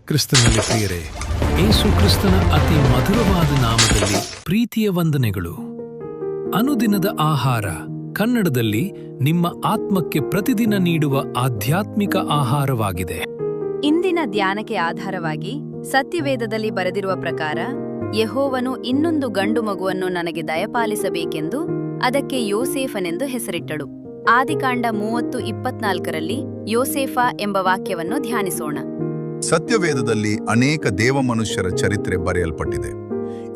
ಕ್ರಿಸ್ತನಲ್ಲಿ ಪ್ರಿಯರೇ, ಯೇಸು ಕ್ರಿಸ್ತನ ಅತಿ ಮಧುರವಾದ ನಾಮದಲ್ಲಿ ಪ್ರೀತಿಯ ವಂದನೆಗಳು. ಅನುದಿನದ ಆಹಾರ ಕನ್ನಡದಲ್ಲಿ ನಿಮ್ಮ ಆತ್ಮಕ್ಕೆ ಪ್ರತಿದಿನ ನೀಡುವ ಆಧ್ಯಾತ್ಮಿಕ ಆಹಾರವಾಗಿದೆ. ಇಂದಿನ ಧ್ಯಾನಕ್ಕೆ ಆಧಾರವಾಗಿ ಸತ್ಯವೇದದಲ್ಲಿ ಬರೆದಿರುವ ಪ್ರಕಾರ ಯೆಹೋವನು ಇನ್ನೊಂದು ಗಂಡು ಮಗುವನ್ನು ನನಗೆ ದಯಪಾಲಿಸಬೇಕೆಂದು ಅದಕ್ಕೆ ಯೋಸೇಫನೆಂದು ಹೆಸರಿಟ್ಟಳು. ಆದಿಕಾಂಡ 30:24ರಲ್ಲಿ ಯೋಸೇಫ ಎಂಬ ವಾಕ್ಯವನ್ನು ಧ್ಯಾನಿಸೋಣ. ಸತ್ಯವೇದದಲ್ಲಿ ಅನೇಕ ದೇವಮನುಷ್ಯರ ಚರಿತ್ರೆ ಬರೆಯಲ್ಪಟ್ಟಿದೆ.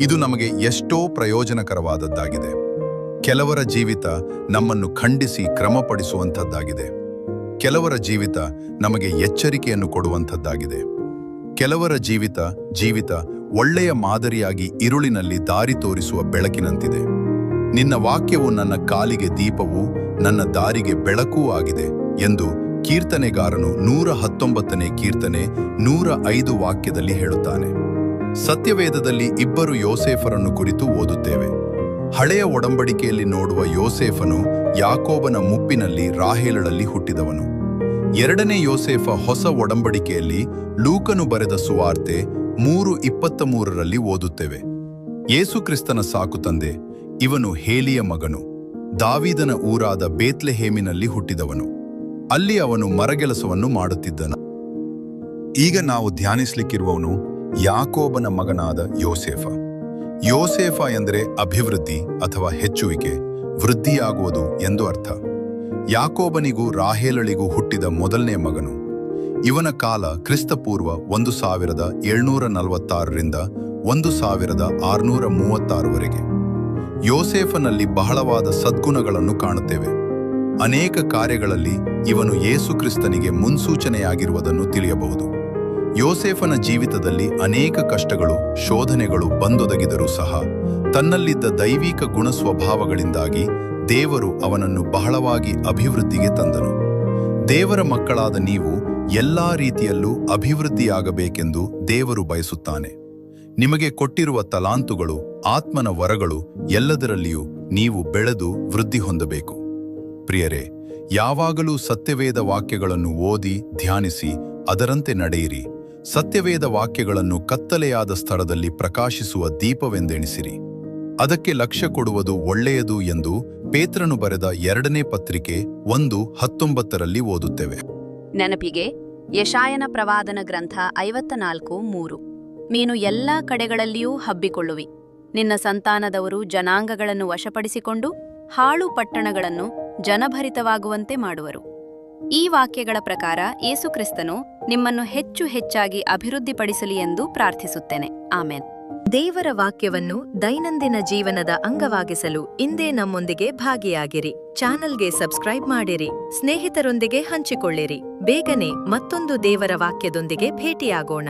ಇದು ನಮಗೆ ಎಷ್ಟೋ ಪ್ರಯೋಜನಕರವಾದದ್ದಾಗಿದೆ. ಕೆಲವರ ಜೀವಿತ ನಮ್ಮನ್ನು ಖಂಡಿಸಿ ಕ್ರಮಪಡಿಸುವಂಥದ್ದಾಗಿದೆ. ಕೆಲವರ ಜೀವಿತ ನಮಗೆ ಎಚ್ಚರಿಕೆಯನ್ನು ಕೊಡುವಂಥದ್ದಾಗಿದೆ. ಕೆಲವರ ಜೀವಿತ ಒಳ್ಳೆಯ ಮಾದರಿಯಾಗಿ ಇರುಳಿನಲ್ಲಿ ದಾರಿ ತೋರಿಸುವ ಬೆಳಕಿನಂತಿದೆ. ನಿನ್ನ ವಾಕ್ಯವು ನನ್ನ ಕಾಲಿಗೆ ದೀಪವೂ ನನ್ನ ದಾರಿಗೆ ಬೆಳಕೂ ಆಗಿದೆ ಎಂದು ಕೀರ್ತನೆಗಾರನು 119ನೇ ಕೀರ್ತನೆ 105 ವಾಕ್ಯದಲ್ಲಿ ಹೇಳುತ್ತಾನೆ. ಸತ್ಯವೇದದಲ್ಲಿ ಇಬ್ಬರು ಯೋಸೇಫರನ್ನು ಕುರಿತು ಓದುತ್ತೇವೆ. ಹಳೆಯ ಒಡಂಬಡಿಕೆಯಲ್ಲಿ ನೋಡುವ ಯೋಸೇಫನು ಯಾಕೋಬನ ಮುಪ್ಪಿನಲ್ಲಿ ರಾಹೇಲಳಲ್ಲಿ ಹುಟ್ಟಿದವನು. ಎರಡನೇ ಯೋಸೇಫ ಹೊಸ ಒಡಂಬಡಿಕೆಯಲ್ಲಿ ಲೂಕನು ಬರೆದ ಸುವಾರ್ತೆ 3:23ರಲ್ಲಿ ಓದುತ್ತೇವೆ. ಯೇಸುಕ್ರಿಸ್ತನ ಸಾಕುತಂದೆ. ಇವನು ಹೇಲಿಯ ಮಗನು. ದಾವೀದನ ಊರಾದ ಬೇತ್ಲೆಹೇಮಿನಲ್ಲಿ ಹುಟ್ಟಿದವನು. ಅಲ್ಲಿ ಅವನು ಮರಗೆಲಸವನ್ನು ಮಾಡುತ್ತಿದ್ದನು. ಈಗ ನಾವು ಧ್ಯಾನಿಸಲಿಕ್ಕಿರುವವನು ಯಾಕೋಬನ ಮಗನಾದ ಯೋಸೇಫ. ಯೋಸೇಫ ಎಂದರೆ ಅಭಿವೃದ್ಧಿ ಅಥವಾ ಹೆಚ್ಚುವಿಕೆ, ವೃದ್ಧಿಯಾಗುವುದು ಎಂದು ಅರ್ಥ. ಯಾಕೋಬನಿಗೂ ರಾಹೇಲಳಿಗೂ ಹುಟ್ಟಿದ ಮೊದಲನೇ ಮಗನು. ಇವನ ಕಾಲ ಕ್ರಿಸ್ತಪೂರ್ವ 1746ರಿಂದ 1636ವರೆಗೆ. ಯೋಸೇಫನಲ್ಲಿ ಬಹಳವಾದ ಸದ್ಗುಣಗಳನ್ನು ಕಾಣುತ್ತೇವೆ. ಅನೇಕ ಕಾರ್ಯಗಳಲ್ಲಿ ಇವನು ಯೇಸುಕ್ರಿಸ್ತನಿಗೆ ಮುನ್ಸೂಚನೆಯಾಗಿರುವುದನ್ನು ತಿಳಿಯಬಹುದು. ಯೋಸೇಫನ ಜೀವಿತದಲ್ಲಿ ಅನೇಕ ಕಷ್ಟಗಳು, ಶೋಧನೆಗಳು ಬಂದೊದಗಿದರೂ ಸಹ ತನ್ನಲ್ಲಿದ್ದ ದೈವಿಕ ಗುಣಸ್ವಭಾವಗಳಿಂದಾಗಿ ದೇವರು ಅವನನ್ನು ಬಹಳವಾಗಿ ಅಭಿವೃದ್ಧಿಗೆ ತಂದನು. ದೇವರ ಮಕ್ಕಳಾದ ನೀವು ಎಲ್ಲಾ ರೀತಿಯಲ್ಲೂ ಅಭಿವೃದ್ಧಿಯಾಗಬೇಕೆಂದು ದೇವರು ಬಯಸುತ್ತಾನೆ. ನಿಮಗೆ ಕೊಟ್ಟಿರುವ ತಲಾಂತುಗಳು, ಆತ್ಮನ ವರಗಳು ಎಲ್ಲದರಲ್ಲಿಯೂ ನೀವು ಬೆಳೆದು ವೃದ್ಧಿ ಹೊಂದಬೇಕು. ಪ್ರಿಯರೇ, ಯಾವಾಗಲೂ ಸತ್ಯವೇದ ವಾಕ್ಯಗಳನ್ನು ಓದಿ ಧ್ಯಾನಿಸಿ ಅದರಂತೆ ನಡೆಯಿರಿ. ಸತ್ಯವೇದ ವಾಕ್ಯಗಳನ್ನು ಕತ್ತಲೆಯಾದ ಸ್ಥಳದಲ್ಲಿ ಪ್ರಕಾಶಿಸುವ ದೀಪವೆಂದೆಣಿಸಿರಿ. ಅದಕ್ಕೆ ಲಕ್ಷ್ಯ ಕೊಡುವುದು ಒಳ್ಳೆಯದು ಎಂದು ಪೇತ್ರನು ಬರೆದ 2ನೇ ಪತ್ರಿಕೆ 1:19ರಲ್ಲಿ ಓದುತ್ತೇವೆ. ನೆನಪಿಗೆ ಯೆಶಾಯನ ಪ್ರವಾದನ ಗ್ರಂಥ 54:3. ನೀನು ಎಲ್ಲಾ ಕಡೆಗಳಲ್ಲಿಯೂ ಹಬ್ಬಿಕೊಳ್ಳುವಿ. ನಿನ್ನ ಸಂತಾನದವರು ಜನಾಂಗಗಳನ್ನು ವಶಪಡಿಸಿಕೊಂಡು ಹಾಳು ಪಟ್ಟಣಗಳನ್ನು ಜನಭರಿತವಾಗುವಂತೆ ಮಾಡುವರು. ಈ ವಾಕ್ಯಗಳ ಪ್ರಕಾರ ಯೇಸುಕ್ರಿಸ್ತನು ನಿಮ್ಮನ್ನು ಹೆಚ್ಚು ಹೆಚ್ಚಾಗಿ ಅಭಿವೃದ್ಧಿಪಡಿಸಲಿ ಎಂದು ಪ್ರಾರ್ಥಿಸುತ್ತೇನೆ. ಆಮೆನ್. ದೇವರ ವಾಕ್ಯವನ್ನು ದೈನಂದಿನ ಜೀವನದ ಅಂಗವಾಗಿಸಲು ಇಂದೇ ನಮ್ಮೊಂದಿಗೆ ಭಾಗಿಯಾಗಿರಿ. ಚಾನಲ್ಗೆ ಸಬ್ಸ್ಕ್ರೈಬ್ ಮಾಡಿರಿ. ಸ್ನೇಹಿತರೊಂದಿಗೆ ಹಂಚಿಕೊಳ್ಳಿರಿ. ಬೇಗನೆ ಮತ್ತೊಂದು ದೇವರ ವಾಕ್ಯದೊಂದಿಗೆ ಭೇಟಿಯಾಗೋಣ.